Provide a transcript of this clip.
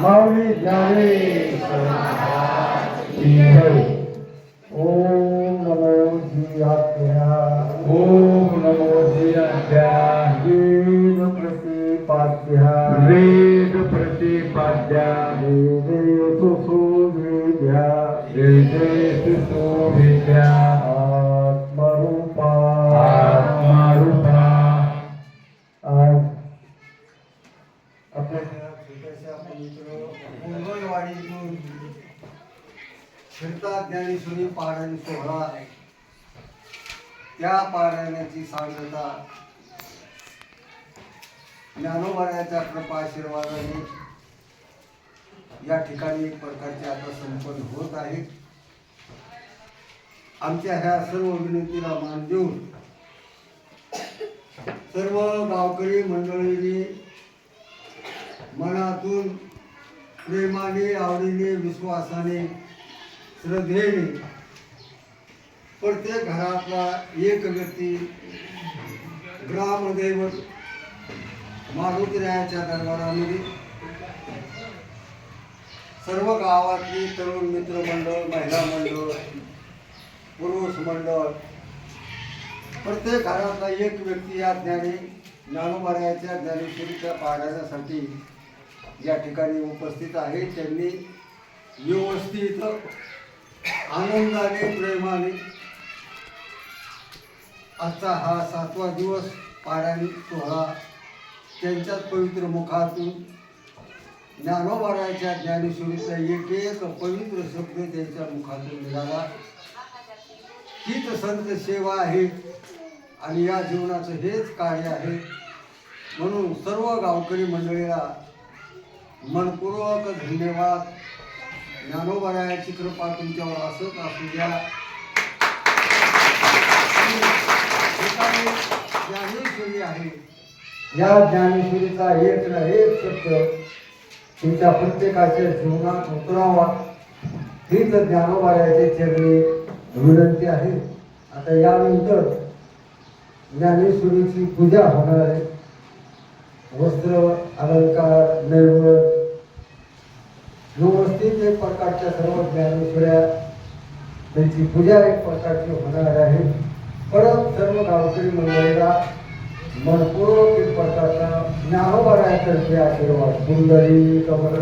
माऊली ज्ञानेश्वर ओम नमो जियाभ्या ओम नमो जियाभ्या वेद प्रतिपाद्या वेद प्रतिपाद्या वेदेषु सुविद्या वेदेषु सुविद्या आत्मरूपा आत्मरूपा. आज आपल्या छोट्याशा पवित्र मंगळवाडीतून फिरता ज्ञानेश्वरी पारायण सोहळा, त्या पारायणाची सांगता ज्ञानोबाच्या कृपा आशीर्वादाने या ठिकाणी एक प्रकारचे आता संपन्न होत आहे. आमच्या ह्या सर्व विनंतीला मान देऊन सर्व गावकरी मंडळींनी मनातून प्रेमाने, आवडीने, विश्वासाने, श्रद्धेने प्रत्येक घरातला एक व्यक्ती ग्रामदैवत मारुतीरायाच्या दरबारामध्ये, सर्व गावातली तरुण मित्र मंडळ, महिला मंडळ, पुरुष मंडळ, प्रत्येक घरातला एक व्यक्ती या ज्ञानोबारायाच्या ज्ञानेश्वरीच्या पारायणासाठी या ठिकाणी उपस्थित आहे. त्यांनी व्यवस्थित आनंदाने, प्रेमाने आजचा हा 7वा दिवस पारायण सोहळा त्यांच्याच पवित्र मुखातून ज्ञानोबारायाच्या ज्ञानेश्वरीचा एक एक पवित्र शब्द त्यांच्या मुखातून निघाला. हीच संत सेवा आहे आणि या जीवनाचं हेच कार्य आहे. म्हणून सर्व गावकरी मंडळीला मनपूर्वक धन्यवाद. ज्ञानोबारायाची कृपा तुमच्यावर असत असू द्या. ज्ञानेश्वरी आहे, या ज्ञानेश्वरीचा एक ना एक शब्द तुमच्या प्रत्येकाच्या जीवनात उतरावा, हीच ज्ञानोबारायाच्या चरणी विनंती आहे. आता यानंतर ज्ञानेश्वरीची पूजा होणार आहे. वस्त्र, अलंकार, नैवेद्य व्यवस्थित एक प्रकारच्या सर्व ज्ञानेश्वऱ्या त्यांची पूजा एक प्रकारची होणार आहे. परत सर्व गावकरी मंडळीला मनपूर्वक एक प्रकारचा ज्ञानोबारायातर्फे आशीर्वाद. सुंदरी कमल